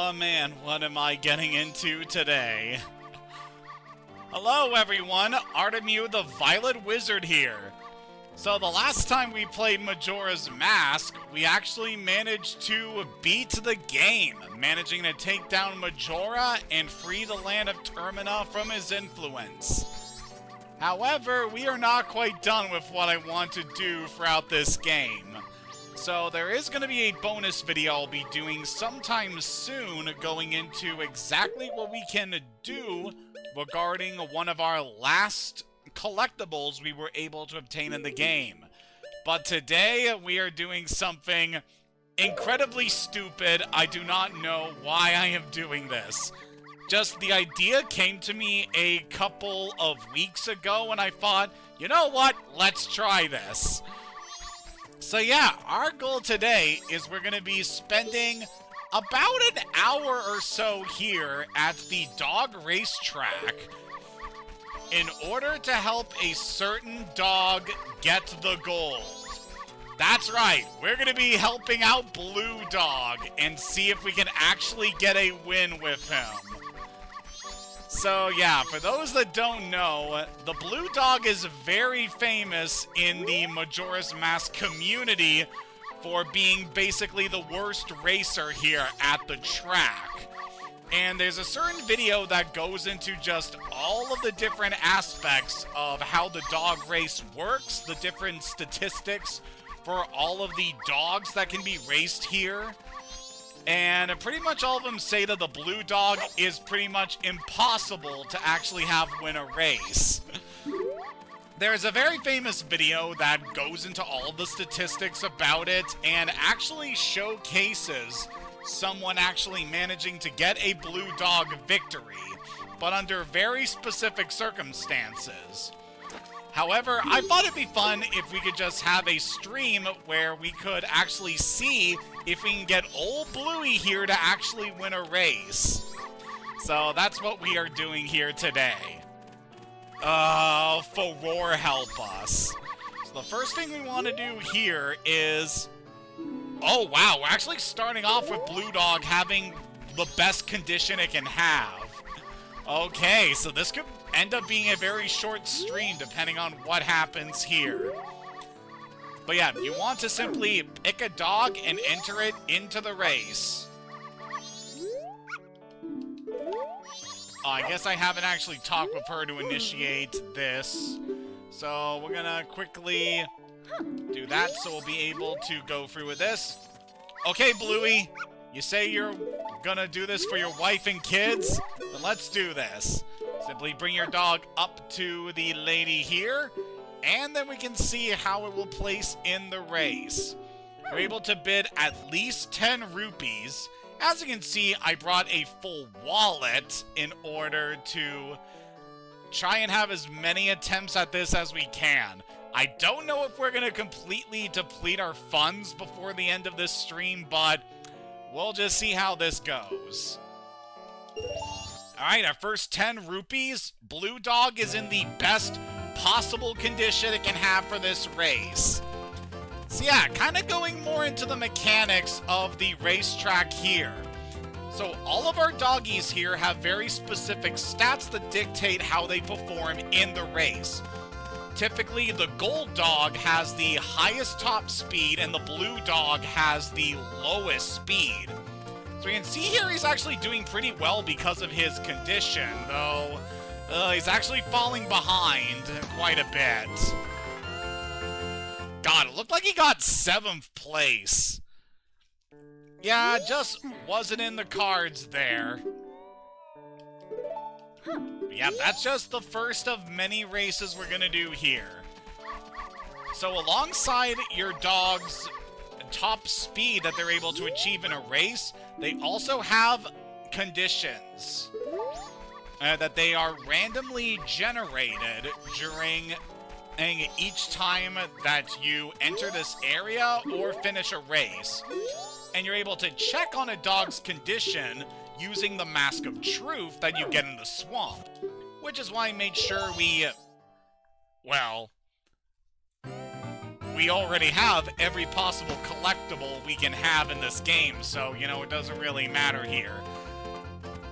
Oh man, what am I getting into today? Hello everyone, Artemu the Violet Wizard here. So the last time we played Majora's Mask, we actually managed to beat the game, managing to take down Majora and free the land of Termina from his influence. However, we are not quite done with what I want to do throughout this game. So there is going to be a bonus video I'll be doing sometime soon going into exactly what we can do regarding one of our last collectibles we were able to obtain in the game. But today we are doing something incredibly stupid. I do not know why I am doing this. Just the idea came to me a couple of weeks ago and I thought, you know what, let's try this. So yeah, our goal today is we're going to be spending about an hour or so here at the dog racetrack in order to help a certain dog get the gold. That's right, we're going to be helping out Blue Dog and see if we can actually get a win with him. So yeah, for those that don't know, the Blue Dog is very famous in the Majora's Mask community for being basically the worst racer here at the track. And there's a certain video that goes into just all of the different aspects of how the dog race works, the different statistics for all of the dogs that can be raced here. And pretty much all of them say that the Blue Dog is pretty much impossible to actually have win a race. There's a very famous video that goes into all of the statistics about it and actually showcases someone actually managing to get a Blue Dog victory, but under very specific circumstances. However, I thought it'd be fun if we could just have a stream where we could actually see if we can get old Bluey here to actually win a race. So that's what we are doing here today. Furore help us. So the first thing we want to do here is... Oh wow, we're actually starting off with Blue Dog having the best condition it can have. Okay, so this could end up being a very short stream depending on what happens here. But yeah, you want to simply pick a dog and enter it into the race. Oh, I guess I haven't actually talked with her to initiate this. So we're gonna quickly do that so we'll be able to go through with this. Okay, Bluey, you say you're gonna do this for your wife and kids? Then let's do this. Simply bring your dog up to the lady here, and then we can see how it will place in the race. We're able to bid at least 10 rupees. As you can see, I brought a full wallet in order to try and have as many attempts at this as we can. I don't know if we're going to completely deplete our funds before the end of this stream, but we'll just see how this goes. Alright, our first 10 rupees. Blue Dog is in the best possible condition it can have for this race. So yeah, kind of going more into the mechanics of the racetrack here. So all of our doggies here have very specific stats that dictate how they perform in the race. Typically, the Gold Dog has the highest top speed and the Blue Dog has the lowest speed. So you can see here he's actually doing pretty well because of his condition, though he's actually falling behind quite a bit. God, it looked like he got 7th place. Yeah, just wasn't in the cards there. But yeah, that's just the first of many races we're gonna do here. So alongside your dog's top speed that they're able to achieve in a race, they also have conditions that they are randomly generated during each time that you enter this area or finish a race. And you're able to check on a dog's condition using the Mask of Truth that you get in the swamp. Which is why I made sure we already have every possible collectible we can have in this game, so, you know, it doesn't really matter here.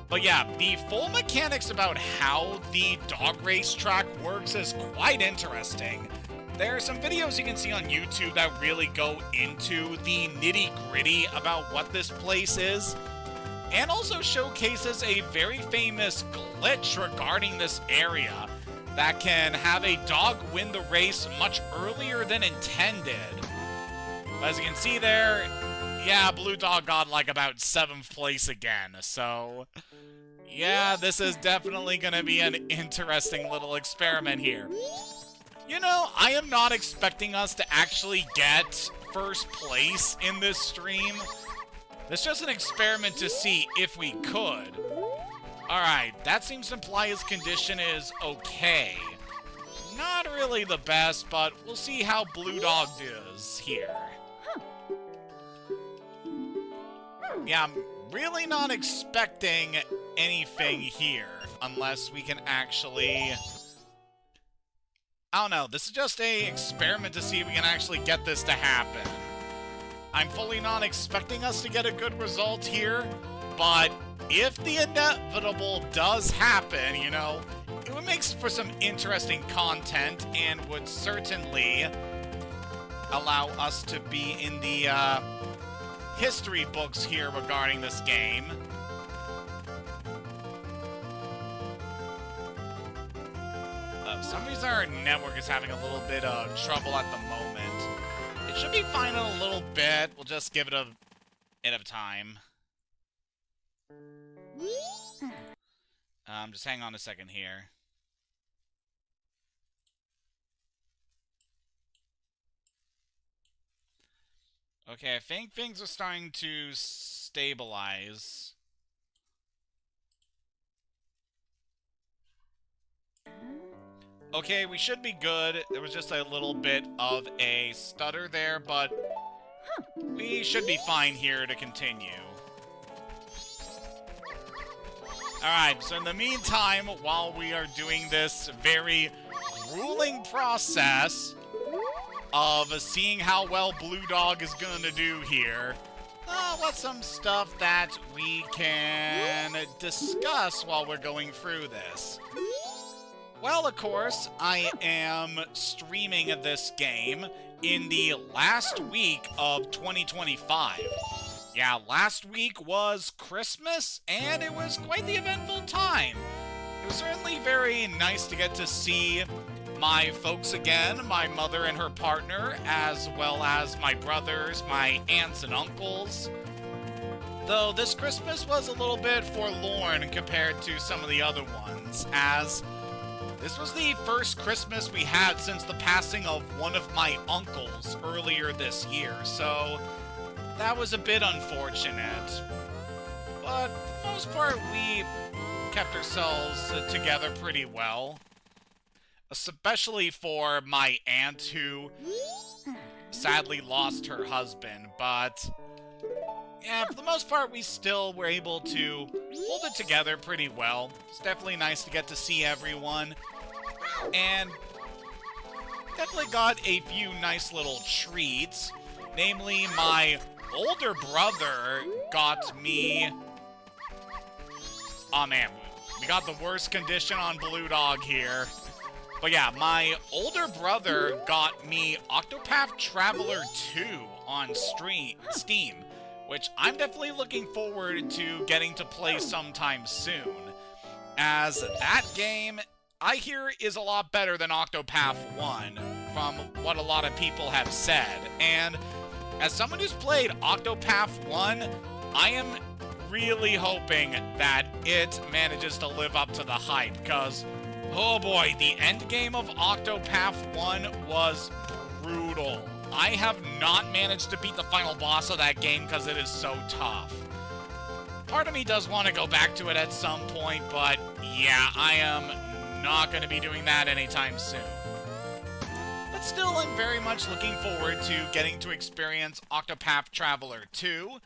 But yeah, the full mechanics about how the dog racetrack works is quite interesting. There are some videos you can see on YouTube that really go into the nitty-gritty about what this place is, and also showcases a very famous glitch regarding this area that can have a dog win the race much earlier than intended. As you can see there, yeah, Blue Dog got like about 7th place again, so yeah, this is definitely gonna be an interesting little experiment here. You know, I am not expecting us to actually get first place in this stream. It's just an experiment to see if we could. Alright, that seems to imply his condition is okay. Not really the best, but we'll see how Blue Dog does here. Yeah, I'm really not expecting anything here, unless we can actually... I don't know, this is just an experiment to see if we can actually get this to happen. I'm fully not expecting us to get a good result here, but if the inevitable does happen, you know, it would make for some interesting content and would certainly allow us to be in the history books here regarding this game. For some reason our network is having a little bit of trouble at the moment. It should be fine in a little bit. We'll just give it a bit of time. Just hang on a second here. Okay, I think things are starting to stabilize. Okay, we should be good. There was just a little bit of a stutter there, but we should be fine here to continue. Alright, so in the meantime, while we are doing this very grueling process of seeing how well Blue Dog is going to do here, what's some stuff that we can discuss while we're going through this? Well, of course, I am streaming this game in the last week of 2025. Yeah, last week was Christmas, and it was quite the eventful time. It was certainly very nice to get to see my folks again, my mother and her partner, as well as my brothers, my aunts and uncles. Though this Christmas was a little bit forlorn compared to some of the other ones, as this was the first Christmas we had since the passing of one of my uncles earlier this year, so that was a bit unfortunate. But for the most part, we kept ourselves together pretty well. Especially for my aunt who sadly lost her husband, but yeah, for the most part, we still were able to hold it together pretty well. It's definitely nice to get to see everyone, and definitely got a few nice little treats. Namely, my older brother got me... Oh man, we got the worst condition on Blue Dog here. But yeah, my older brother got me Octopath Traveler 2 on Steam, which I'm definitely looking forward to getting to play sometime soon, as that game, I hear, is a lot better than Octopath 1, from what a lot of people have said. And as someone who's played Octopath 1, I am really hoping that it manages to live up to the hype, because oh boy, the endgame of Octopath 1 was brutal. I have not managed to beat the final boss of that game because it is so tough. Part of me does want to go back to it at some point, but yeah, I am not going to be doing that anytime soon. But still, I'm very much looking forward to getting to experience Octopath Traveler 2.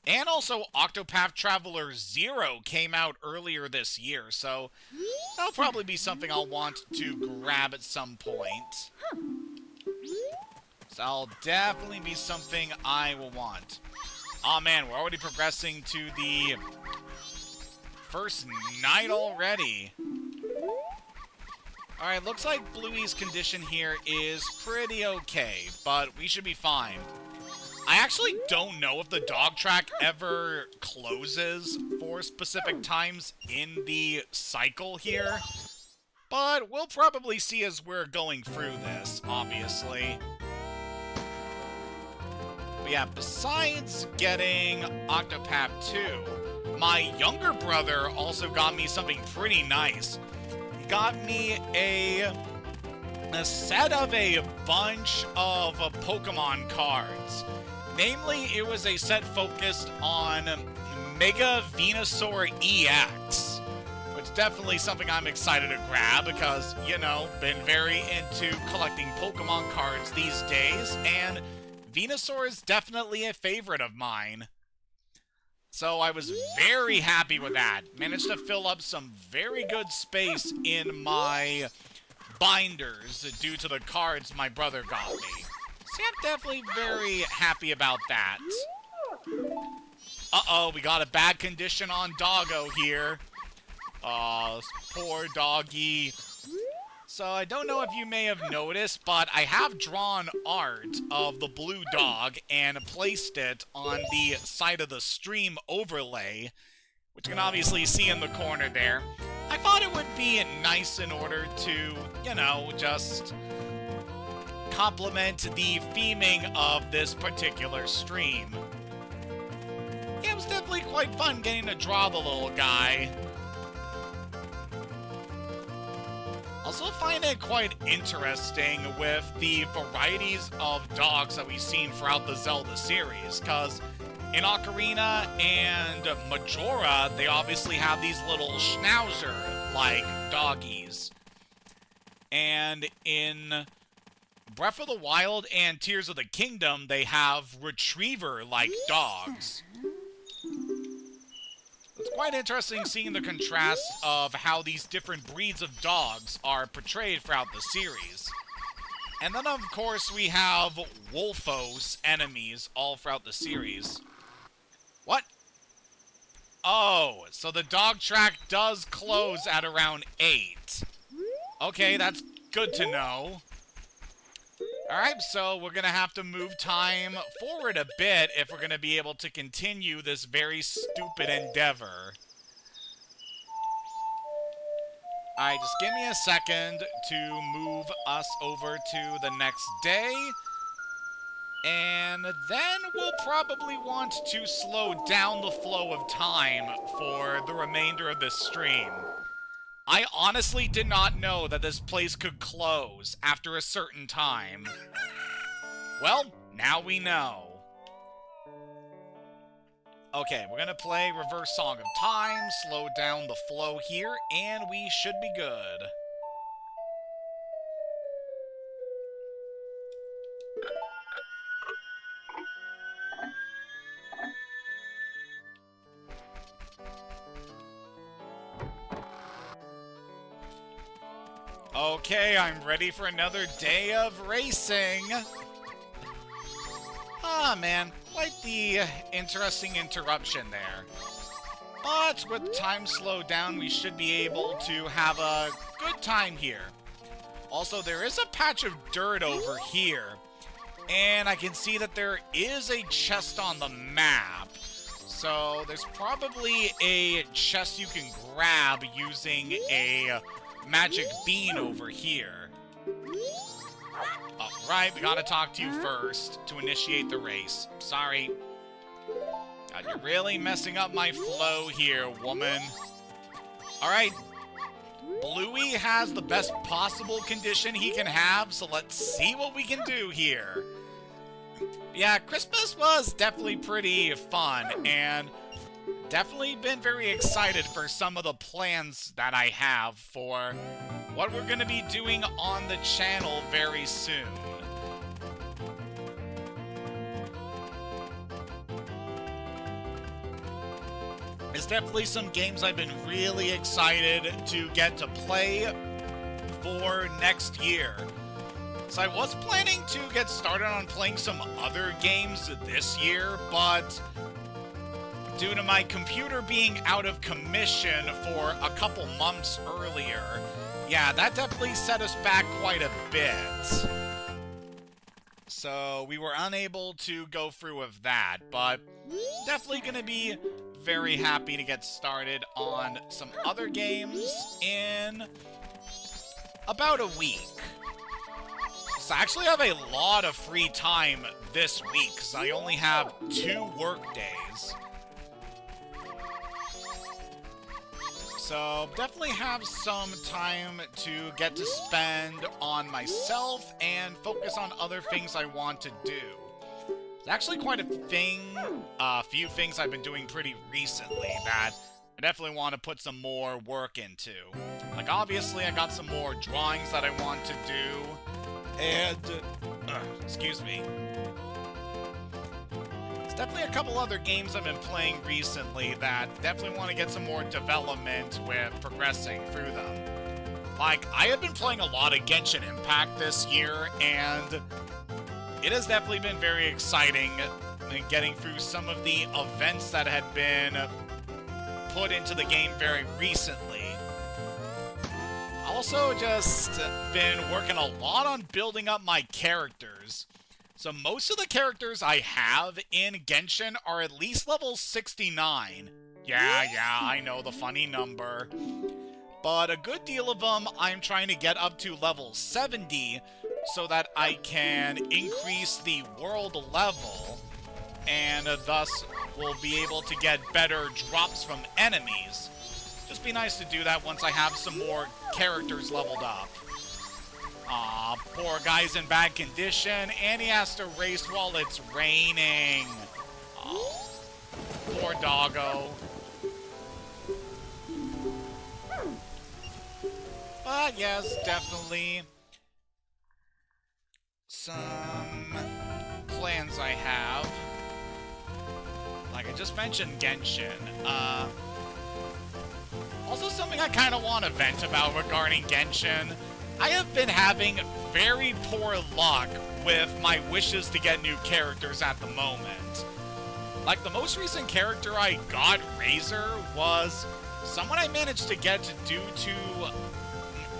And also, Octopath Traveler 0 came out earlier this year, so that'll probably be something I'll want to grab at some point. So that'll definitely be something I will want. Aw man, we're already progressing to the first night already. Alright, looks like Bluey's condition here is pretty okay, but we should be fine. I actually don't know if the dog track ever closes for specific times in the cycle here, but we'll probably see as we're going through this, obviously. But yeah, besides getting Octopath 2, my younger brother also got me something pretty nice. He got me a set of a bunch of Pokemon cards. Namely, it was a set focused on Mega Venusaur EX. Which definitely something I'm excited to grab because, you know, been very into collecting Pokemon cards these days, and Venusaur is definitely a favorite of mine. So I was very happy with that. Managed to fill up some very good space in my binders due to the cards my brother got me. So I'm definitely very happy about that. Uh-oh, we got a bad condition on Doggo here. Poor doggy. So I don't know if you may have noticed, but I have drawn art of the blue dog and placed it on the side of the stream overlay, which you can obviously see in the corner there. I thought it would be nice in order to, you know, just complement the theming of this particular stream. Yeah, it was definitely quite fun getting to draw the little guy. Also find it quite interesting with the varieties of dogs that we've seen throughout the Zelda series, because in Ocarina and Majora, they obviously have these little schnauzer-like doggies. And in Breath of the Wild and Tears of the Kingdom, they have retriever-like dogs. It's quite interesting seeing the contrast of how these different breeds of dogs are portrayed throughout the series. And then, of course, we have Wolfos enemies all throughout the series. What? Oh, so the dog track does close at around 8. Okay, that's good to know. Alright, so we're gonna have to move time forward a bit if we're gonna be able to continue this very stupid endeavor. Alright, just give me a second to move us over to the next day. And then we'll probably want to slow down the flow of time for the remainder of this stream. I honestly did not know that this place could close after a certain time. Well, now we know. Okay, we're gonna play Reverse Song of Time, slow down the flow here, and we should be good. Okay, I'm ready for another day of racing. Ah, man, quite the interesting interruption there. But with time slowed down, we should be able to have a good time here. Also, there is a patch of dirt over here, and I can see that there is a chest on the map. So there's probably a chest you can grab using a magic bean over here. Alright, we gotta talk to you first to initiate the race. Sorry. God, you're really messing up my flow here, woman. Alright. Bluey has the best possible condition he can have, so let's see what we can do here. Yeah, Christmas was definitely pretty fun, and definitely been very excited for some of the plans that I have for what we're going to be doing on the channel very soon. There's definitely some games I've been really excited to get to play for next year. So I was planning to get started on playing some other games this year, but due to my computer being out of commission for a couple months earlier. Yeah, that definitely set us back quite a bit. So we were unable to go through with that, but definitely going to be very happy to get started on some other games in about a week. So I actually have a lot of free time this week, because I only have 2 work days. So definitely have some time to get to spend on myself and focus on other things I want to do. There's actually quite a few things I've been doing pretty recently that I definitely want to put some more work into. Like, obviously, I got some more drawings that I want to do, and, excuse me. There's definitely a couple other games I've been playing recently that definitely want to get some more development with progressing through them. Like, I have been playing a lot of Genshin Impact this year, and it has definitely been very exciting in getting through some of the events that had been put into the game very recently. Also just been working a lot on building up my characters. So most of the characters I have in Genshin are at least level 69. Yeah, I know, the funny number. But a good deal of them I'm trying to get up to level 70 so that I can increase the world level and thus will be able to get better drops from enemies. Just be nice to do that once I have some more characters leveled up. Aw, poor guy's in bad condition, and he has to race while it's raining. Aw, poor doggo. But yes, definitely some plans I have. Like I just mentioned Genshin. Also something I kind of want to vent about regarding Genshin. I have been having very poor luck with my wishes to get new characters at the moment. Like the most recent character I got, Razor, was someone I managed to get due to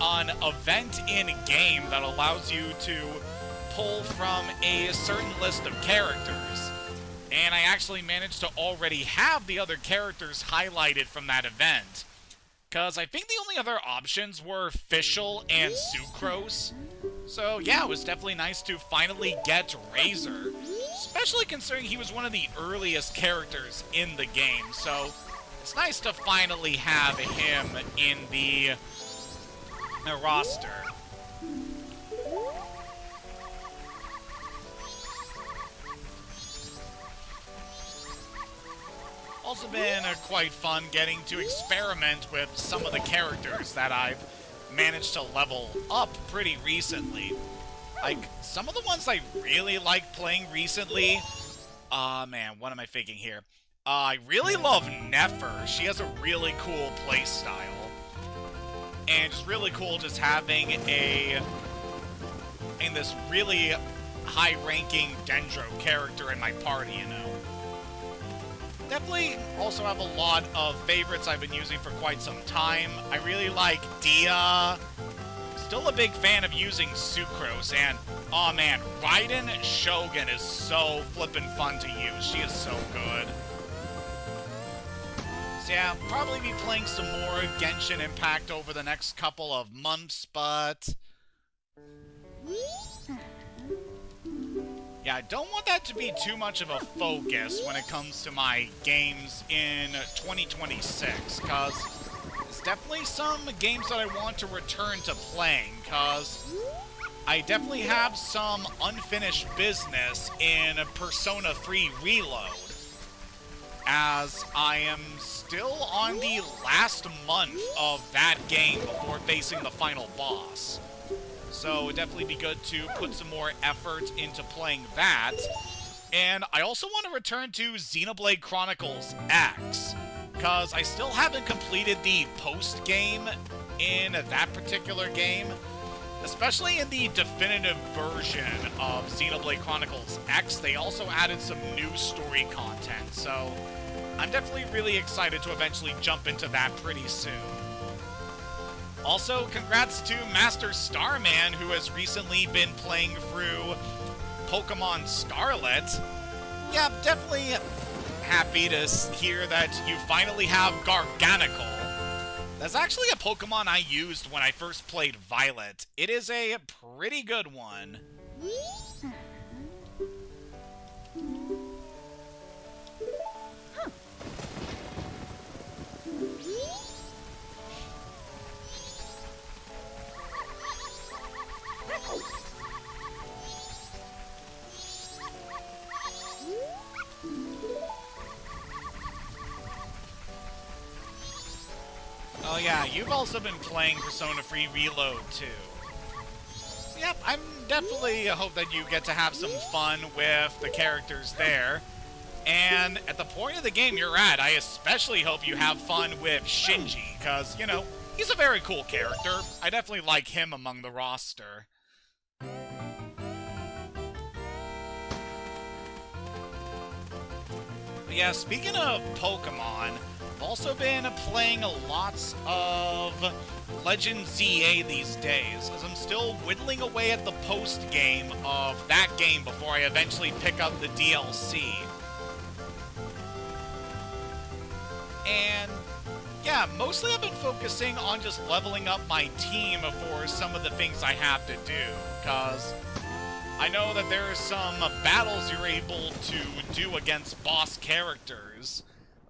an event in-game that allows you to pull from a certain list of characters. And I actually managed to already have the other characters highlighted from that event. Because I think the only other options were Fischl and Sucrose. So yeah, it was definitely nice to finally get Razor. Especially considering he was one of the earliest characters in the game. So it's nice to finally have him in the roster. Also been quite fun getting to experiment with some of the characters that I've managed to level up pretty recently. Like, some of the ones I really like playing recently... man, what am I thinking here? I really love Nefer. She has a really cool playstyle. And it's really cool just having this really high-ranking Dendro character in my party, you know. Definitely also have a lot of favorites I've been using for quite some time. I really like Dia. Still a big fan of using Sucrose, and oh man, Raiden Shogun is so flippin' fun to use. She is so good. So yeah, I'll probably be playing some more Genshin Impact over the next couple of months, but yeah, I don't want that to be too much of a focus when it comes to my games in 2026, because there's definitely some games that I want to return to playing, because I definitely have some unfinished business in Persona 3 Reload, as I am still on the last month of that game before facing the final boss. So it would definitely be good to put some more effort into playing that. And I also want to return to Xenoblade Chronicles X, because I still haven't completed the post-game in that particular game. Especially in the definitive version of Xenoblade Chronicles X, they also added some new story content. So I'm definitely really excited to eventually jump into that pretty soon. Also, congrats to Master Starman, who has recently been playing through Pokemon Scarlet. Yeah, definitely happy to hear that you finally have Garganical. That's actually a Pokemon I used when I first played Violet. It is a pretty good one. Oh yeah, you've also been playing Persona 3 Reload too. Yep, I'm definitely hope that you get to have some fun with the characters there. And at the point of the game you're at, I especially hope you have fun with Shinji, because, you know, he's a very cool character. I definitely like him among the roster. But yeah, speaking of Pokemon, I've also been playing lots of Legend ZA these days, as I'm still whittling away at the post-game of that game before I eventually pick up the DLC. And yeah, mostly I've been focusing on just leveling up my team for some of the things I have to do, because I know that there are some battles you're able to do against boss characters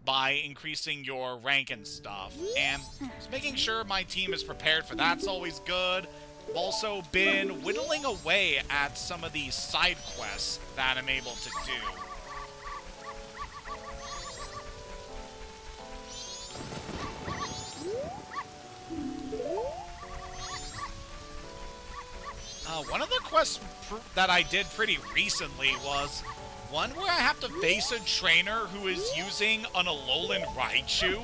by increasing your rank and stuff, and just making sure my team is prepared for that's always good. I've also been whittling away at some of these side quests that I'm able to do. One of the quests that I did pretty recently was one where I have to face a trainer who is using an Alolan Raichu,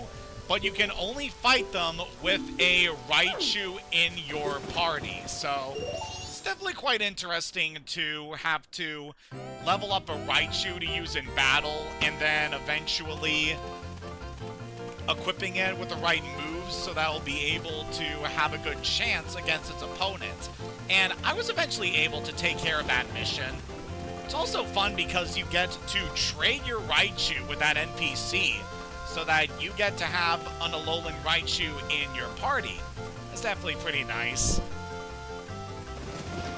but you can only fight them with a Raichu in your party. So it's definitely quite interesting to have to level up a Raichu to use in battle, and then eventually equipping it with the right moves so that it'll be able to have a good chance against its opponent. And I was eventually able to take care of that mission. It's also fun because you get to trade your Raichu with that NPC so that you get to have an Alolan Raichu in your party. It's definitely pretty nice.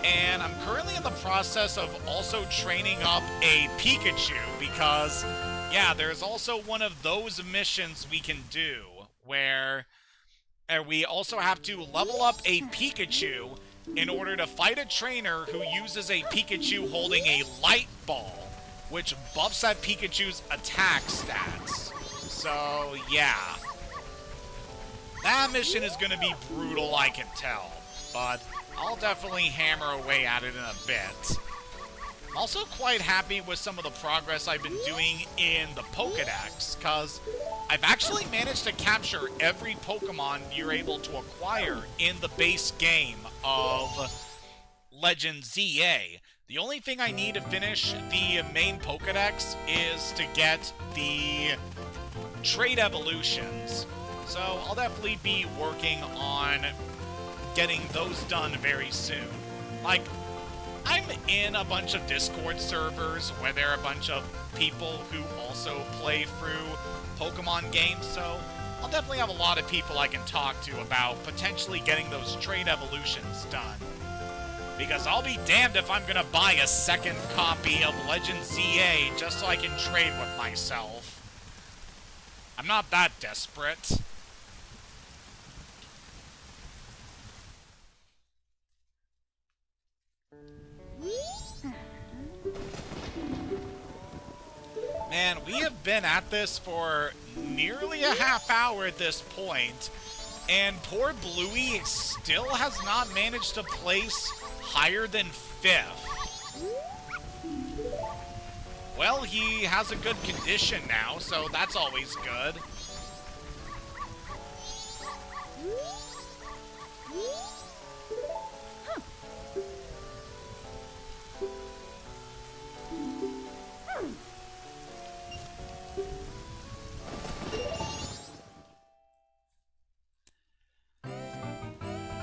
And I'm currently in the process of also training up a Pikachu because, yeah, there's also one of those missions we can do where we also have to level up a Pikachu in order to fight a trainer who uses a Pikachu holding a light ball, which buffs that Pikachu's attack stats. So, yeah. That mission is going to be brutal, I can tell, but I'll definitely hammer away at it in a bit. I'm also quite happy with some of the progress I've been doing in the Pokédex, because I've actually managed to capture every Pokemon you're able to acquire in the base game of Legend ZA. The only thing I need to finish the main Pokédex is to get the trait evolutions. So I'll definitely be working on getting those done very soon. Like, I'm in a bunch of Discord servers where there are a bunch of people who also play through Pokemon games, so I'll definitely have a lot of people I can talk to about potentially getting those trade evolutions done. Because I'll be damned if I'm gonna buy a second copy of Legend ZA just so I can trade with myself. I'm not that desperate. Man, we have been at this for nearly a half hour at this point, and poor Bluey still has not managed to place higher than 5th. Well, he has a good condition now, so that's always good.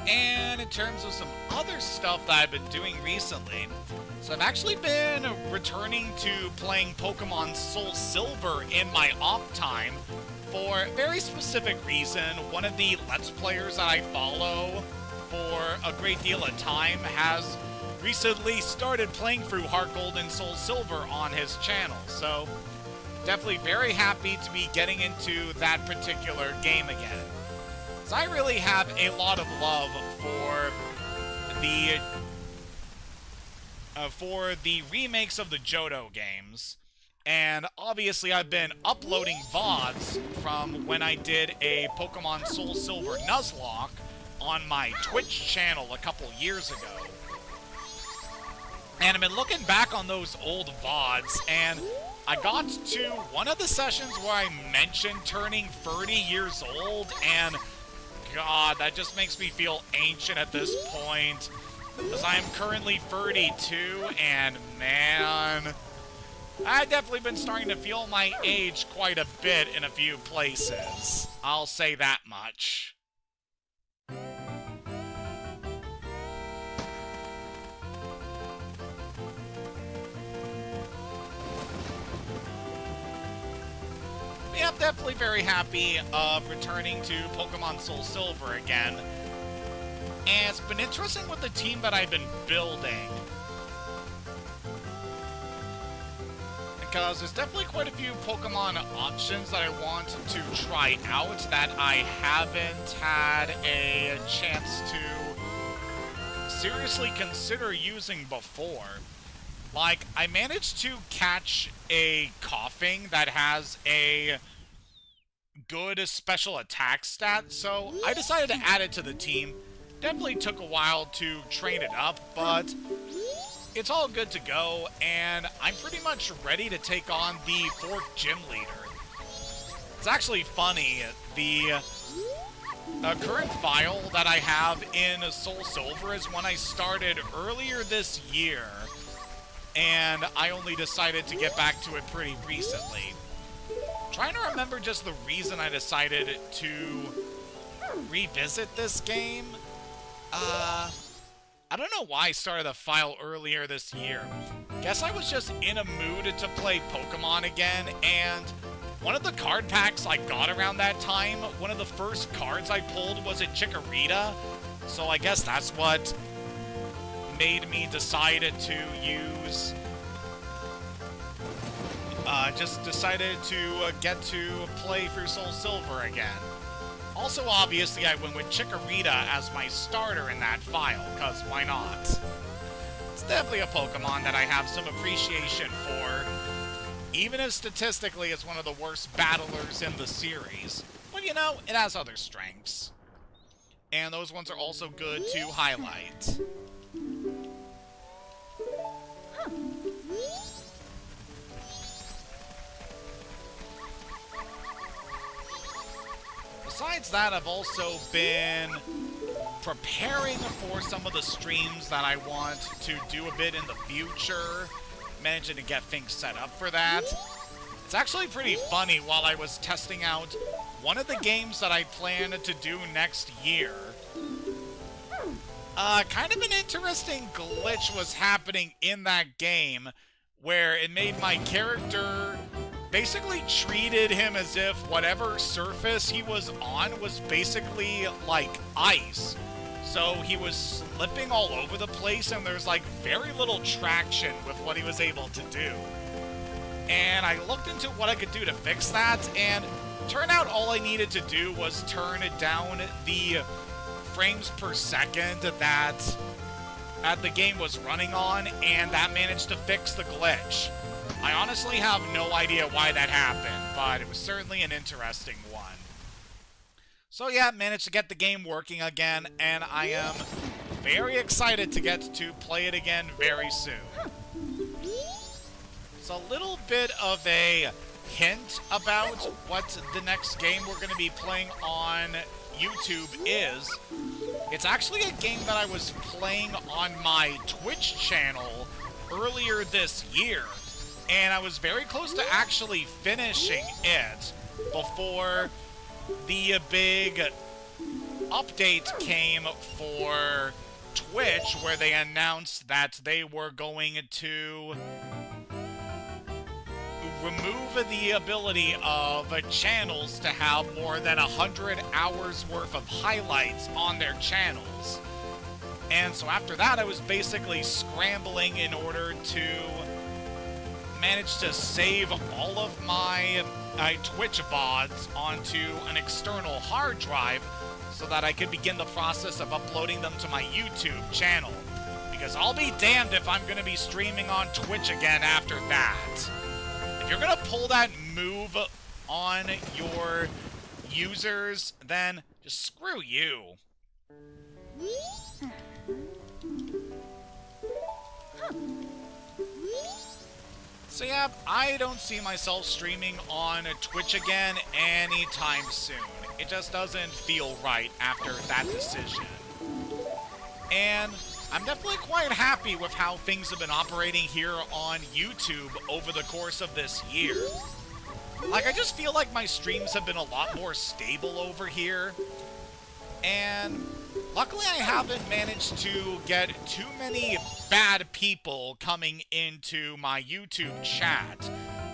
And in terms of some other stuff that I've been doing recently, so I've actually been returning to playing Pokemon Soul Silver in my off time for a very specific reason. One of the Let's Players that I follow for a great deal of time has recently started playing through Heart Gold and Soul Silver on his channel, so definitely very happy to be getting into that particular game again. So I really have a lot of love for the remakes of the Johto games, and obviously I've been uploading VODs from when I did a Pokemon Soul Silver Nuzlocke on my Twitch channel a couple years ago. And I've been looking back on those old VODs, and I got to one of the sessions where I mentioned turning 30 years old, and God, that just makes me feel ancient at this point, because I am currently 32, and man, I've definitely been starting to feel my age quite a bit in a few places. I'll say that much. Yeah, I'm definitely very happy of returning to Pokemon Soul Silver again. And it's been interesting with the team that I've been building, because there's definitely quite a few Pokemon options that I want to try out that I haven't had a chance to seriously consider using before. Like, I managed to catch a Coughing that has a good special attack stat, so I decided to add it to the team. Definitely took a while to train it up, but it's all good to go, and I'm pretty much ready to take on the 4th gym leader. It's actually funny, the current file that I have in Soul Silver is one I started earlier this year, and I only decided to get back to it pretty recently. Trying to remember just the reason I decided to revisit this game. I don't know why I started the file earlier this year. Guess I was just in a mood to play Pokemon again, and one of the card packs I got around that time, one of the first cards I pulled was a Chikorita, so I guess that's what made me decide to use... just decided to get to play through Soul Silver again. Also, obviously, I went with Chikorita as my starter in that file, because why not? It's definitely a Pokemon that I have some appreciation for, even if statistically it's one of the worst battlers in the series. But, you know, it has other strengths. And those ones are also good to highlight. Besides that, I've also been preparing for some of the streams that I want to do a bit in the future, managing to get things set up for that. It's actually pretty funny, while I was testing out one of the games that I plan to do next year, kind of an interesting glitch was happening in that game, where it made my character... basically treated him as if whatever surface he was on was basically like ice. So he was slipping all over the place, and there's like very little traction with what he was able to do. And I looked into what I could do to fix that, and turned out all I needed to do was turn down the frames per second that the game was running on, and that managed to fix the glitch. I honestly have no idea why that happened, but it was certainly an interesting one. So yeah, managed to get the game working again, and I am very excited to get to play it again very soon. It's a little bit of a hint about what the next game we're going to be playing on YouTube is. It's actually a game that I was playing on my Twitch channel earlier this year. And I was very close to actually finishing it before the big update came for Twitch where they announced that they were going to remove the ability of channels to have more than 100 hours worth of highlights on their channels. And so after that, I was basically scrambling in order to manage to save all of my Twitch VODs onto an external hard drive so that I could begin the process of uploading them to my YouTube channel. Because I'll be damned if I'm going to be streaming on Twitch again after that. If you're going to pull that move on your users, then just screw you. So yeah, I don't see myself streaming on Twitch again anytime soon. It just doesn't feel right after that decision. And I'm definitely quite happy with how things have been operating here on YouTube over the course of this year. Like, I just feel like my streams have been a lot more stable over here. And luckily I haven't managed to get too many bad people coming into my YouTube chat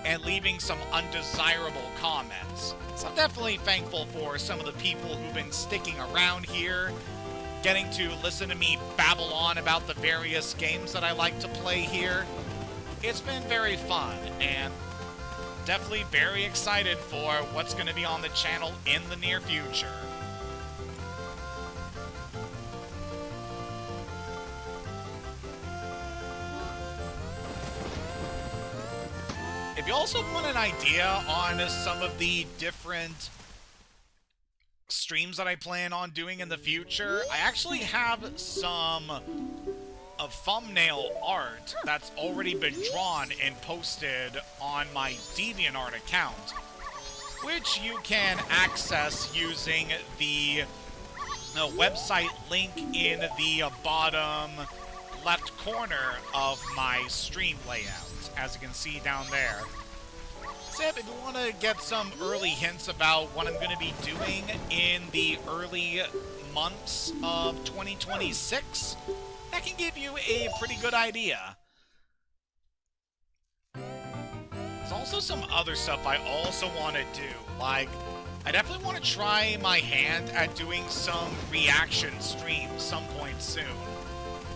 and leaving some undesirable comments. So I'm definitely thankful for some of the people who've been sticking around here, getting to listen to me babble on about the various games that I like to play here. It's been very fun, and definitely very excited for what's going to be on the channel in the near future. If you also want an idea on some of the different streams that I plan on doing in the future, I actually have some thumbnail art that's already been drawn and posted on my DeviantArt account, which you can access using the website link in the bottom left corner of my stream layout, as you can see down there. So if you want to get some early hints about what I'm going to be doing in the early months of 2026, that can give you a pretty good idea. There's also some other stuff I also want to do. Like, I definitely want to try my hand at doing some reaction streams some point soon.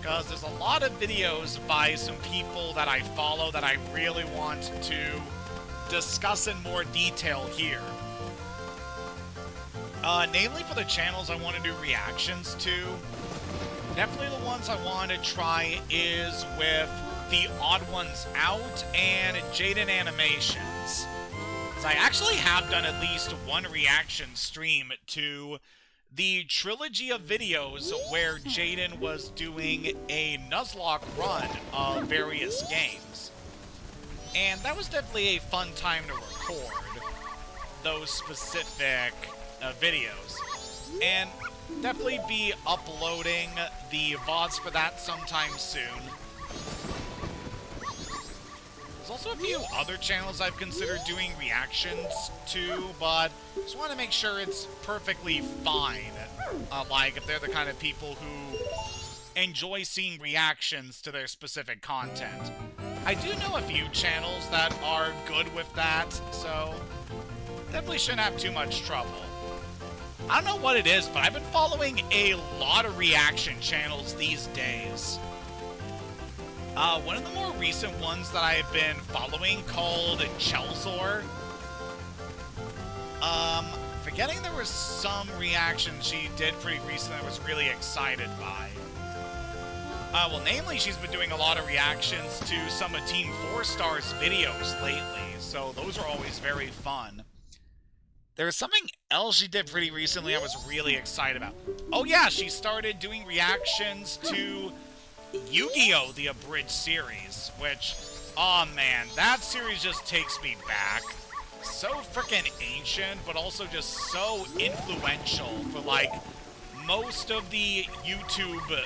Because there's a lot of videos by some people that I follow that I really want to discuss in more detail here. Namely for the channels I want to do reactions to, definitely the ones I want to try is with the Odd Ones Out and Jaden Animations. So I actually have done at least one reaction stream to the trilogy of videos where Jaden was doing a Nuzlocke run of various games. And that was definitely a fun time to record those specific videos. And definitely be uploading the VODs for that sometime soon. There's also a few other channels I've considered doing reactions to, but just want to make sure it's perfectly fine. Like, if they're the kind of people who enjoy seeing reactions to their specific content. I do know a few channels that are good with that, so definitely shouldn't have too much trouble. I don't know what it is, but I've been following a lot of reaction channels these days. One of the more recent ones that I've been following called Chelsor. Forgetting there was some reaction she did pretty recently I was really excited by. Well, namely, she's been doing a lot of reactions to some of Team 4 Star's videos lately, so those are always very fun. There was something else she did pretty recently I was really excited about. Oh yeah, she started doing reactions to Yu-Gi-Oh! The Abridged series, which, oh man, that series just takes me back. So frickin' ancient, but also just so influential for, like, most of the YouTube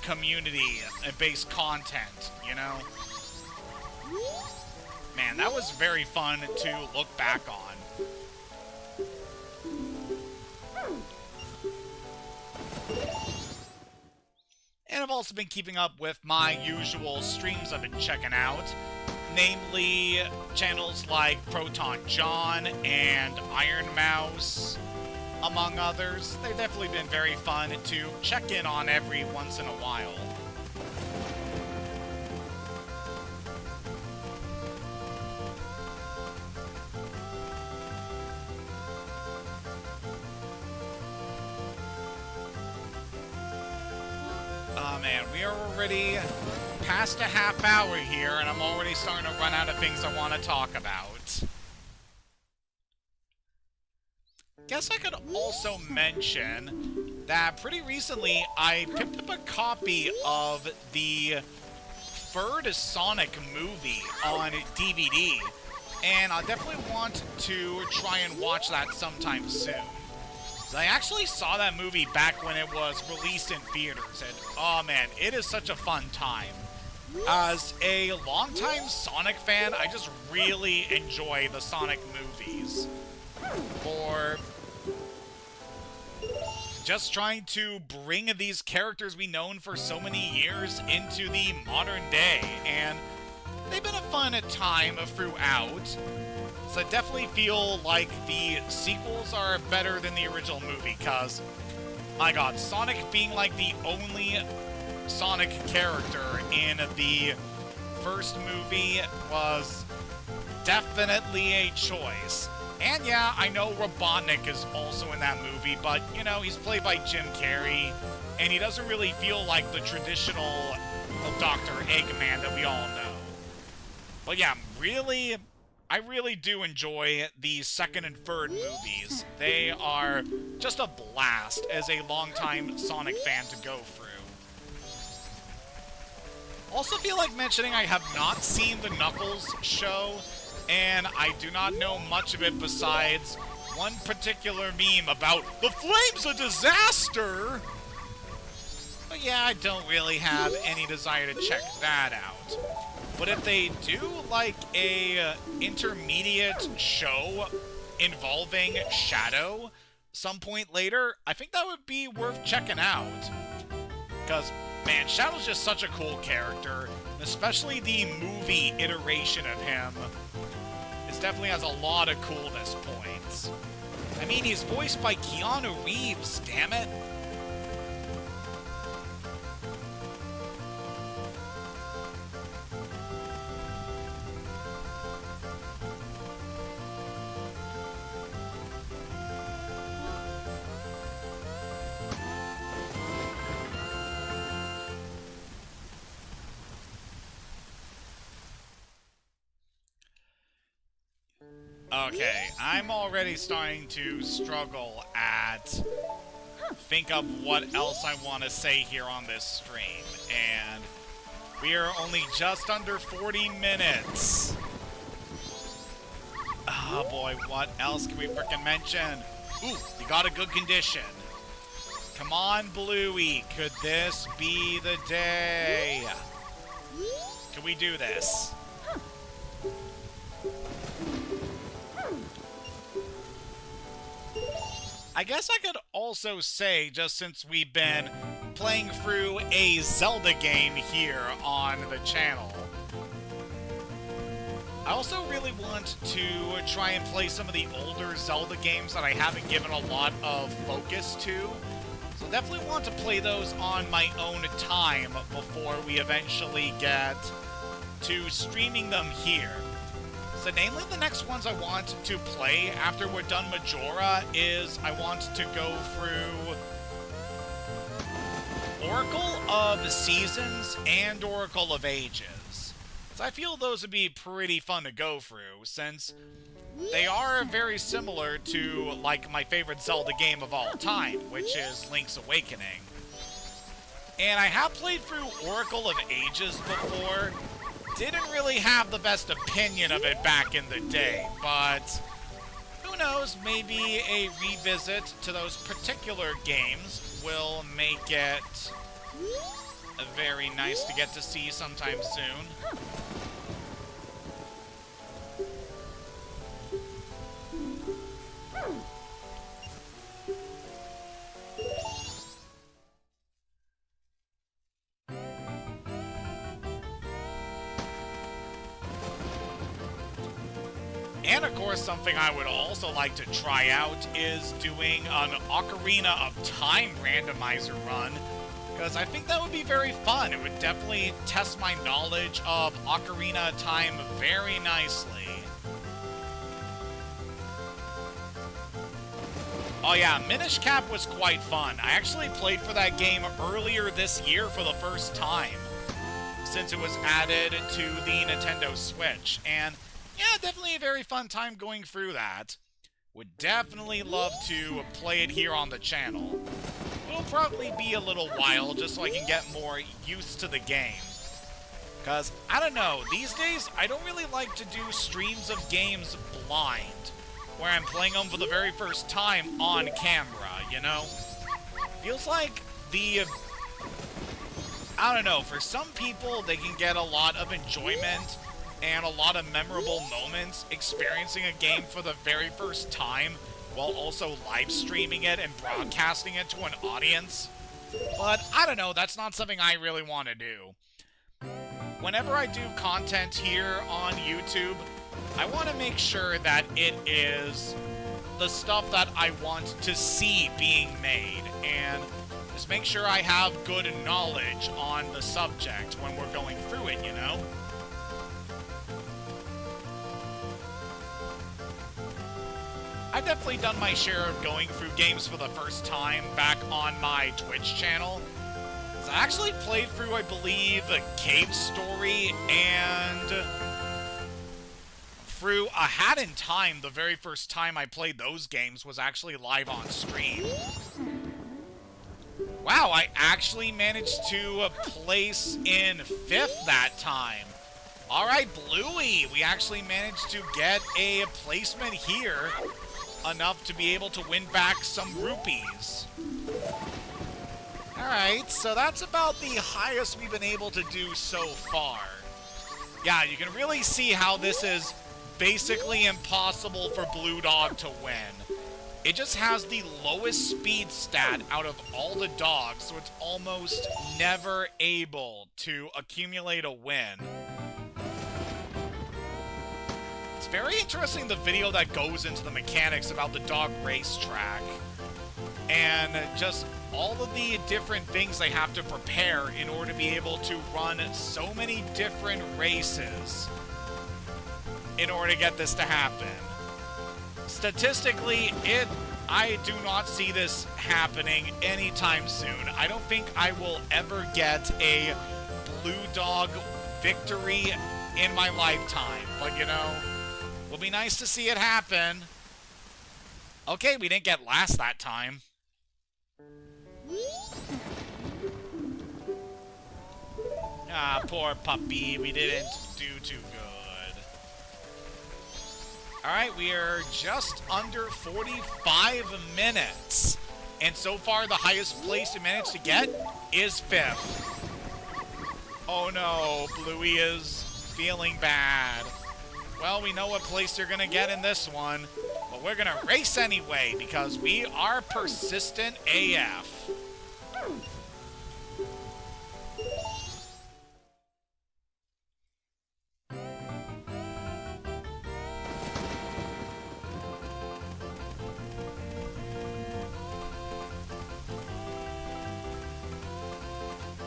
community-based content, you know? Man, that was very fun to look back on. also been keeping up with my usual streams I've been checking out, namely channels like Proton John and Iron Mouse, among others. They've definitely been very fun to check in on every once in a while. Oh man, we are already past a half hour here, and I'm already starting to run out of things I want to talk about. Guess I could also mention that pretty recently I picked up a copy of the third Sonic movie on DVD, and I definitely want to try and watch that sometime soon. I actually saw that movie back when it was released in theaters, and oh man, it is such a fun time. As a longtime Sonic fan, I just really enjoy the Sonic movies for just trying to bring these characters we've known for so many years into the modern day, and they've been a fun time throughout. So I definitely feel like the sequels are better than the original movie, because, my god, Sonic being like the only Sonic character in the first movie was definitely a choice. And yeah, I know Robotnik is also in that movie, but, you know, he's played by Jim Carrey, and he doesn't really feel like the traditional Dr. Eggman that we all know. But yeah, I really do enjoy the second and third movies. They are just a blast as a longtime Sonic fan to go through. Also feel like mentioning I have not seen the Knuckles show, and I do not know much of it besides one particular meme about the flame's a disaster! But yeah, I don't really have any desire to check that out. But if they do, like, a intermediate show involving Shadow some point later, I think that would be worth checking out. Because, man, Shadow's just such a cool character, especially the movie iteration of him. It definitely has a lot of coolness points. I mean, he's voiced by Keanu Reeves, damn it. Okay, I'm already starting to struggle at think of what else I want to say here on this stream, and we are only just under 40 minutes. Oh boy, what else can we frickin' mention? Ooh, you got a good condition. Come on, Bluey, could this be the day? Can we do this? I guess I could also say, just since we've been playing through a Zelda game here on the channel, I also really want to try and play some of the older Zelda games that I haven't given a lot of focus to. So definitely want to play those on my own time before we eventually get to streaming them here. So namely, the next ones I want to play after we're done Majora is I want to go through Oracle of Seasons and Oracle of Ages. So I feel those would be pretty fun to go through, since they are very similar to, like, my favorite Zelda game of all time, which is Link's Awakening. And I have played through Oracle of Ages before. Didn't really have the best opinion of it back in the day, but who knows, maybe a revisit to those particular games will make it very nice to get to see sometime soon. And of course, something I would also like to try out is doing an Ocarina of Time randomizer run, because I think that would be very fun. It would definitely test my knowledge of Ocarina of Time very nicely. Oh yeah, Minish Cap was quite fun. I actually played for that game earlier this year for the first time, since it was added to the Nintendo Switch. And yeah, definitely a very fun time going through that. Would definitely love to play it here on the channel. It'll probably be a little while just so I can get more used to the game. Because, I don't know, these days I don't really like to do streams of games blind, where I'm playing them for the very first time on camera, you know? Feels like I don't know, for some people they can get a lot of enjoyment and a lot of memorable moments experiencing a game for the very first time while also live streaming it and broadcasting it to an audience. But I don't know, that's not something I really want to do. Whenever I do content here on YouTube, I want to make sure that it is the stuff that I want to see being made, and just make sure I have good knowledge on the subject when we're going through it, you know? I've definitely done my share of going through games for the first time back on my Twitch channel. I actually played through, I believe, a Cave Story and through A Hat in Time. The very first time I played those games was actually live on stream. Wow, I actually managed to place in 5th that time. Alright, Bluey, we actually managed to get a placement here, enough to be able to win back some rupees. Alright, so that's about the highest we've been able to do so far. Yeah, you can really see how this is basically impossible for Blue Dog to win. It just has the lowest speed stat out of all the dogs, so it's almost never able to accumulate a win. It's very interesting, the video that goes into the mechanics about the dog racetrack, and just all of the different things they have to prepare in order to be able to run so many different races in order to get this to happen. Statistically, I do not see this happening anytime soon. I don't think I will ever get a Blue Dog victory in my lifetime, but you know, it'll be nice to see it happen. Okay, we didn't get last that time. Ah, poor puppy, we didn't do too good. Alright, we are just under 45 minutes. And so far, the highest place we managed to get is 5th. Oh no, Bluey is feeling bad. Well, we know what place you're gonna get in this one, but we're gonna race anyway because we are persistent AF.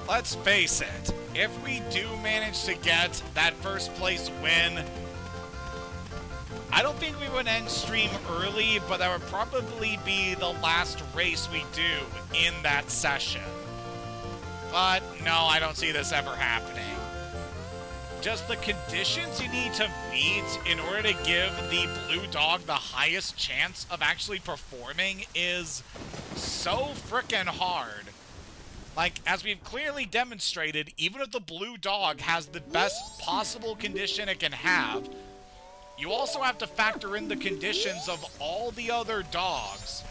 Let's face it, if we do manage to get that first place win, I don't think we would end stream early, but that would probably be the last race we do in that session. But no, I don't see this ever happening. Just the conditions you need to meet in order to give the Blue Dog the highest chance of actually performing is so frickin' hard. Like, as we've clearly demonstrated, even if the Blue Dog has the best possible condition it can have, you also have to factor in the conditions of all the other dogs.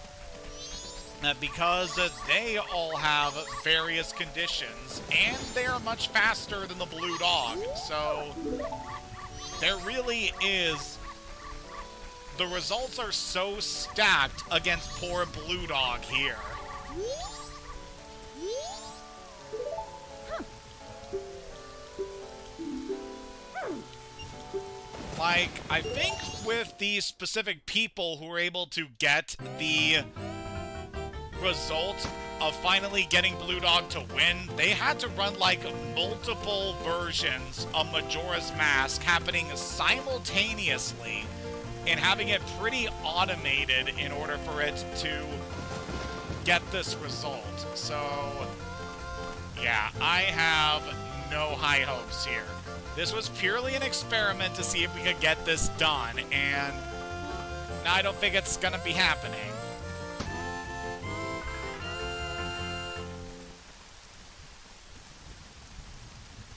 Because they all have various conditions, and they are much faster than the Blue Dog. So, there really is... The results are so stacked against poor Blue Dog here. Like, I think with the specific people who were able to get the result of finally getting Blue Dog to win, they had to run like multiple versions of Majora's Mask happening simultaneously and having it pretty automated in order for it to get this result. So, yeah, I have no high hopes here. This was purely an experiment to see if we could get this done, and I don't think it's gonna be happening.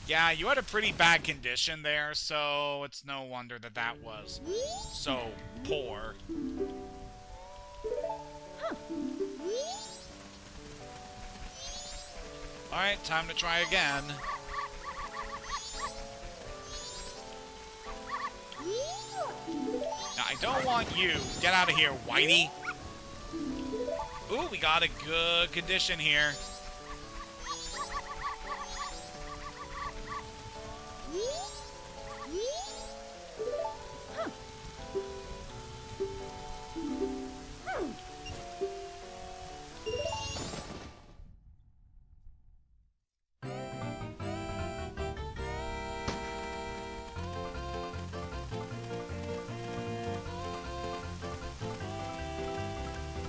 Yeah, you had a pretty bad condition there, so it's no wonder that that was so poor. Alright, time to try again. Now, I don't want you. Get out of here, Whitey. Ooh, we got a good condition here.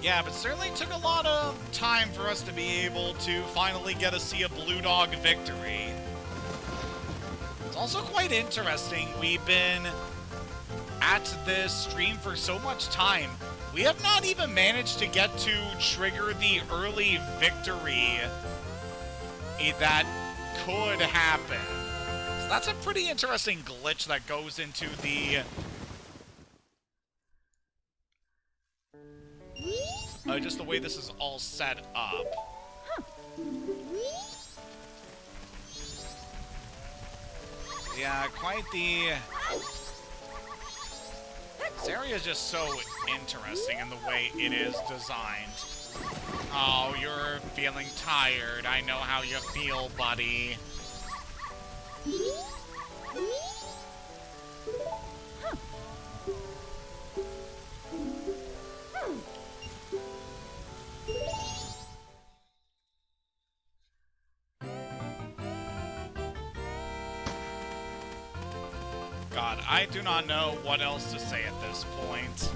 Yeah, but certainly took a lot of time for us to be able to finally get to see a Blue Dog victory. It's also quite interesting. We've been at this stream for so much time. We have not even managed to get to trigger the early victory that could happen. So that's a pretty interesting glitch that goes into the... just the way this is all set up. Yeah, quite the... This area is just so interesting in the way it is designed. Oh, you're feeling tired. I know how you feel, buddy. God, I do not know what else to say at this point.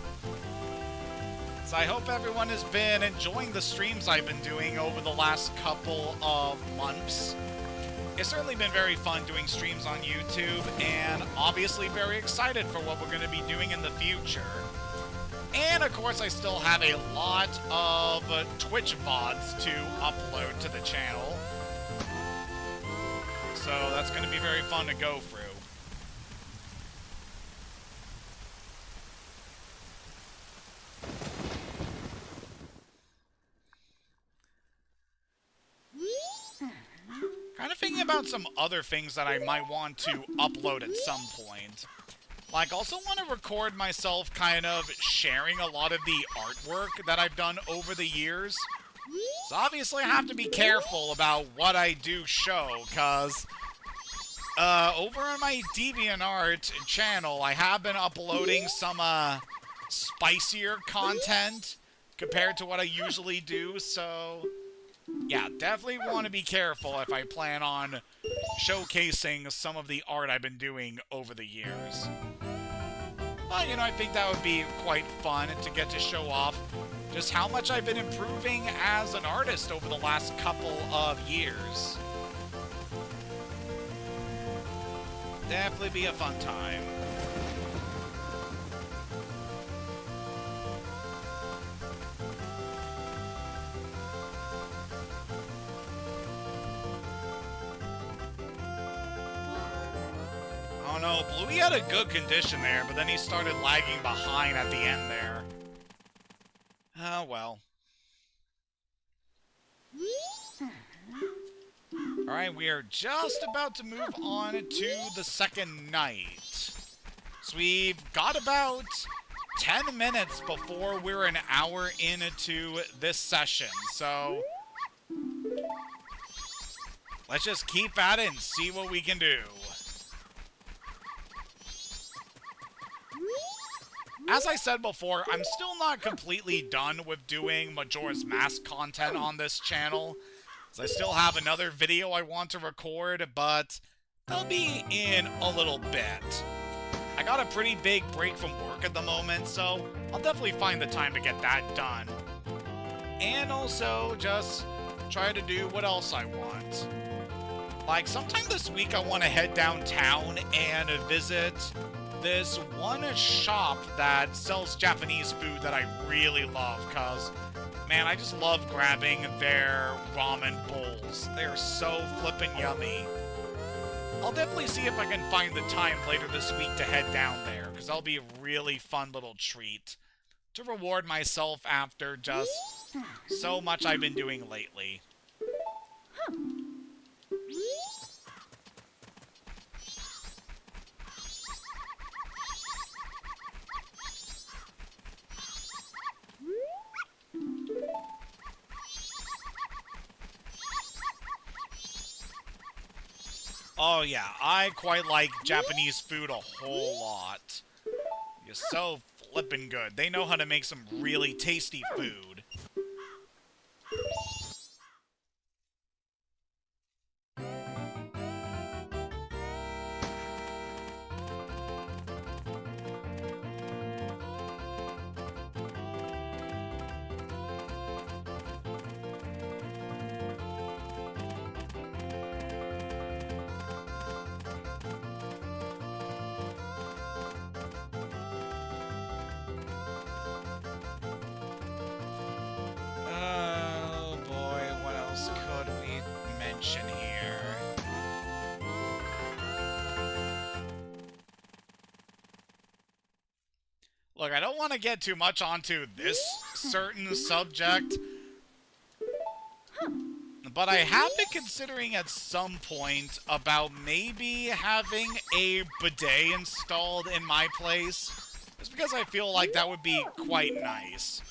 So I hope everyone has been enjoying the streams I've been doing over the last couple of months. It's certainly been very fun doing streams on YouTube, and obviously very excited for what we're going to be doing in the future. And of course, I still have a lot of Twitch VODs to upload to the channel. So that's going to be very fun to go through. Kind of thinking about some other things that I might want to upload at some point. Like, also want to record myself kind of sharing a lot of the artwork that I've done over the years. So obviously I have to be careful about what I do show, because over on my DeviantArt channel, I have been uploading some spicier content compared to what I usually do, so... Yeah, definitely want to be careful if I plan on showcasing some of the art I've been doing over the years. But, you know, I think that would be quite fun to get to show off just how much I've been improving as an artist over the last couple of years. Definitely be a fun time. Oh no, Bluey had a good condition there, but then he started lagging behind at the end there. Oh well. Alright, we are just about to move on to the second night. So we've got about 10 minutes before we're an hour into this session, so... let's just keep at it and see what we can do. as I said before, I'm still not completely done with doing Majora's Mask content on this channel. I still have another video I want to record, but they'll be in a little bit. I got a pretty big break from work at the moment, so I'll definitely find the time to get that done. And also, just try to do what else I want. Like, sometime this week I want to head downtown and visit this one shop that sells Japanese food that I really love, because, man, I just love grabbing their ramen bowls. They're so flippin' yummy. I'll definitely see if I can find the time later this week to head down there, because that'll be a really fun little treat to reward myself after just so much I've been doing lately. Oh yeah, I quite like Japanese food a whole lot. It's so flippin' good. They know how to make some really tasty food. Here. Look, I don't want to get too much onto this certain subject, but I have been considering at some point about maybe having a bidet installed in my place, just because I feel like that would be quite nice.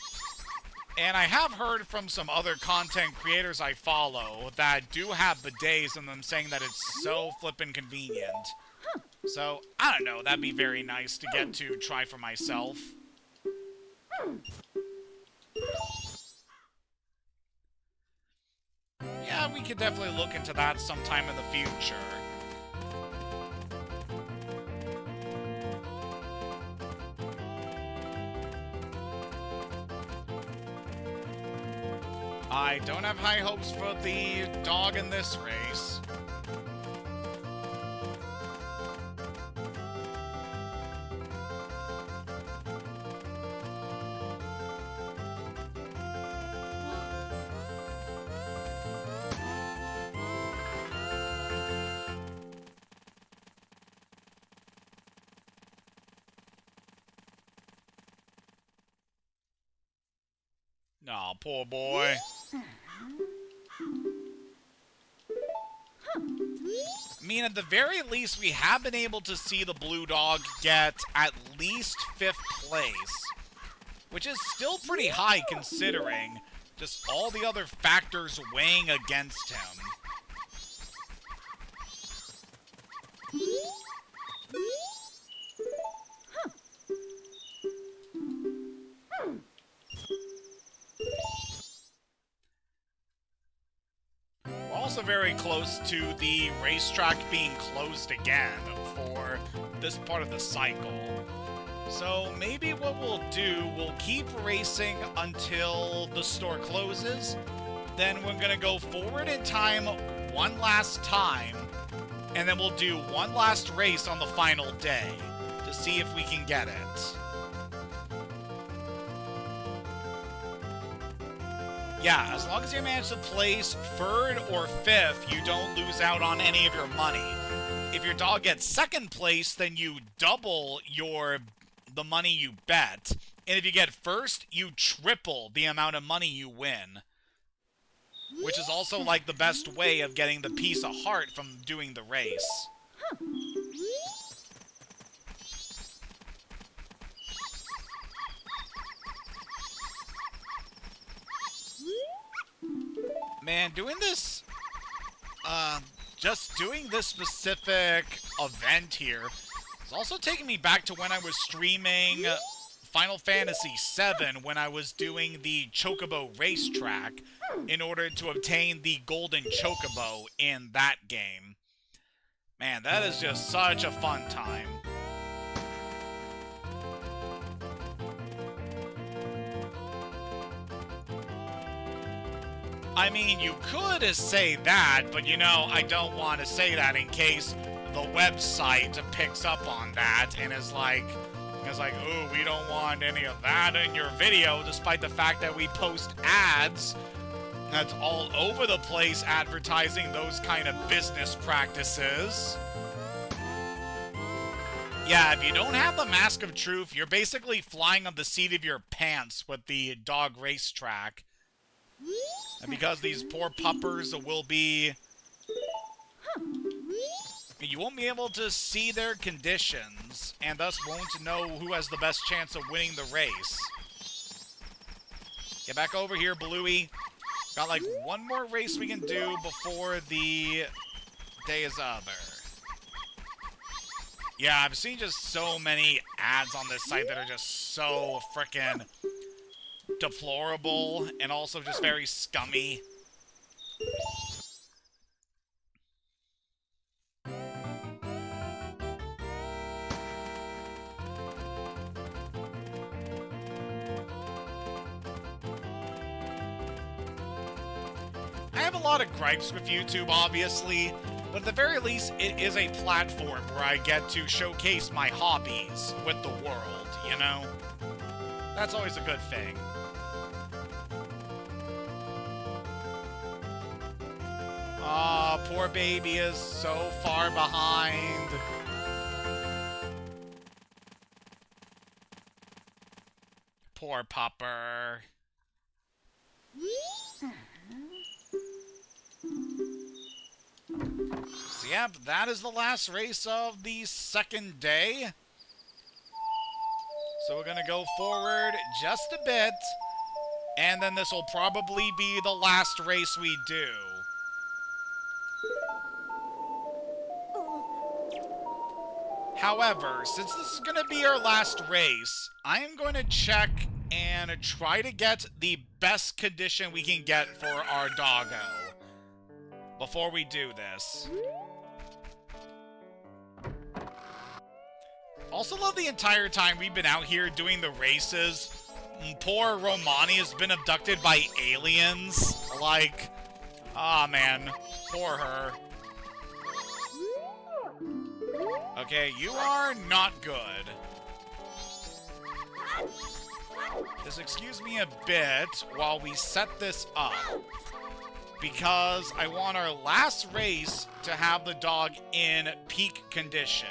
And I have heard from some other content creators I follow that do have bidets and them saying that it's so flippin' convenient. So, I don't know, that'd be very nice to get to try for myself. Yeah, we could definitely look into that sometime in the future. I don't have high hopes for the dog in this race. Aw, poor boy. I mean, at the very least, we have been able to see the blue dog get at least 5th place, which is still pretty high considering just all the other factors weighing against him. Also very close to the racetrack being closed again for this part of the cycle. So maybe what we'll do, we'll keep racing until the store closes, then we're gonna go forward in time one last time, and then we'll do one last race on the final day to see if we can get it. Yeah, as long as you manage to place 3rd or 5th, you don't lose out on any of your money. If your dog gets 2nd place, then you double the money you bet. And if you get 1st, you triple the amount of money you win. Which is also like the best way of getting the piece of heart from doing the race. Man, doing this, just doing this specific event here is also taking me back to when I was streaming Final Fantasy VII when I was doing the Chocobo racetrack in order to obtain the Golden Chocobo in that game. Man, that is just such a fun time. I mean, you could say that, but you know, I don't want to say that in case the website picks up on that and is like, ooh, we don't want any of that in your video, despite the fact that we post ads that's all over the place advertising those kind of business practices. Yeah, if you don't have the Mask of Truth, you're basically flying on the seat of your pants with the dog racetrack. And because these poor puppers will be... You won't be able to see their conditions, and thus won't know who has the best chance of winning the race. Get back over here, Bluey. Got like one more race we can do before the day is over. Yeah, I've seen just so many ads on this site that are just so frickin' deplorable and also just very scummy. I have a lot of gripes with YouTube, obviously, but at the very least, it is a platform where I get to showcase my hobbies with the world, you know? That's always a good thing. Aw, poor baby is so far behind. Poor pupper. So yep, that is the last race of the second day. So we're gonna go forward just a bit, and then this will probably be the last race we do. However, since this is gonna be our last race, I am going to check and try to get the best condition we can get for our doggo before we do this. Also love the entire time we've been out here doing the races, poor Romani has been abducted by aliens. Like, ah, man, poor her. Okay, you are not good. Just excuse me a bit while we set this up, because I want our last race to have the dog in peak condition.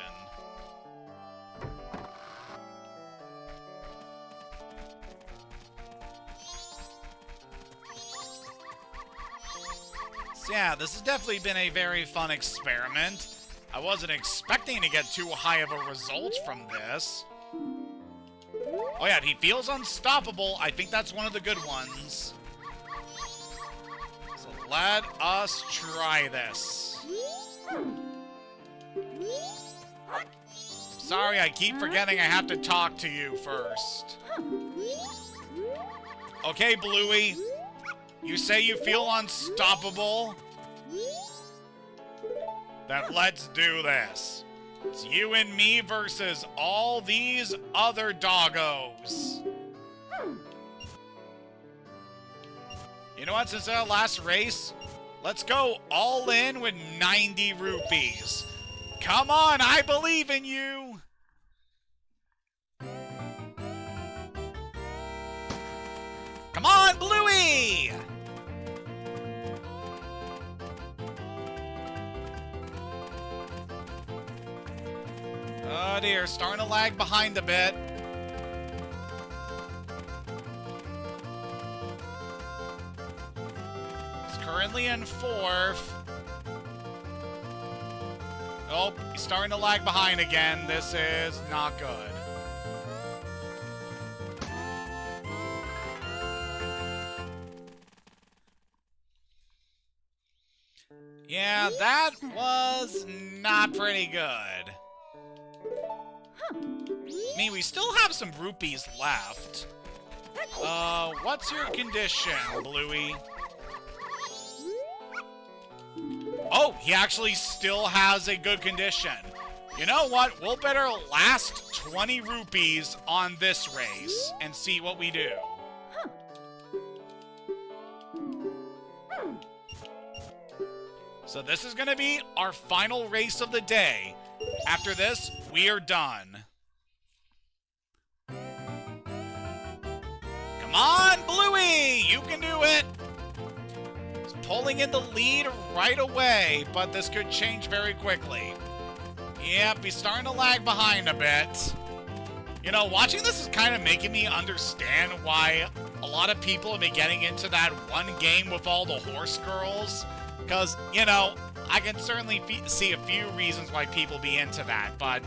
So yeah, this has definitely been a very fun experiment. I wasn't expecting to get too high of a result from this. Oh yeah, he feels unstoppable. I think that's one of the good ones. So let us try this. Sorry, I keep forgetting I have to talk to you first. Okay, Bluey. You say you feel unstoppable? Then let's do this. It's you and me versus all these other doggos. You know what? Since our last race, let's go all in with 90 rupees. Come on, I believe in you. Come on, Bluey! Oh dear, starting to lag behind a bit. It's currently in 4th. Oh, he's starting to lag behind again. This is not good. Yeah, that was not pretty good. I mean, we still have some rupees left. What's your condition, Bluey? Oh, he actually still has a good condition. You know what? We'll bet our last 20 rupees on this race and see what we do. So this is going to be our final race of the day. After this, we are done. Come on, Bluey! You can do it! He's pulling in the lead right away, but this could change very quickly. Yep, he's starting to lag behind a bit. You know, watching this is kind of making me understand why a lot of people have been getting into that one game with all the horse girls. Because, you know, I can certainly see a few reasons why people be into that, but...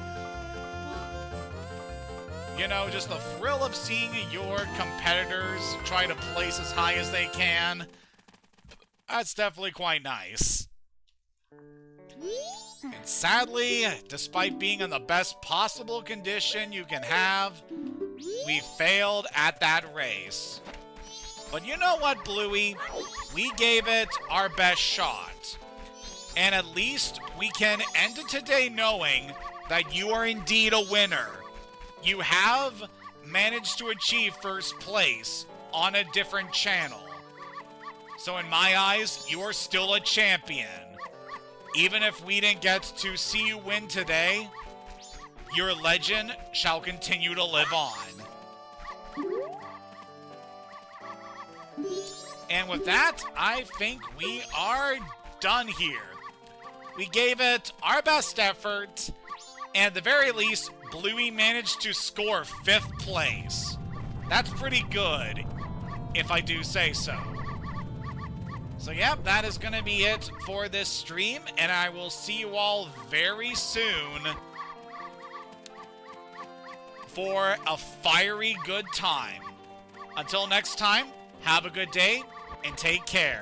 You know, just the thrill of seeing your competitors try to place as high as they can. That's definitely quite nice. And sadly, despite being in the best possible condition you can have, we failed at that race. But you know what, Bluey? We gave it our best shot. And at least we can end it today knowing that you are indeed a winner. You have managed to achieve first place on a different channel. So in my eyes, you are still a champion. Even if we didn't get to see you win today, your legend shall continue to live on. And with that, I think we are done here. We gave it our best effort, and at the very least, Bluey managed to score 5th place. That's pretty good, if I do say so. So yep, that is going to be it for this stream, and I will see you all very soon for a fiery good time. Until next time, have a good day, and take care.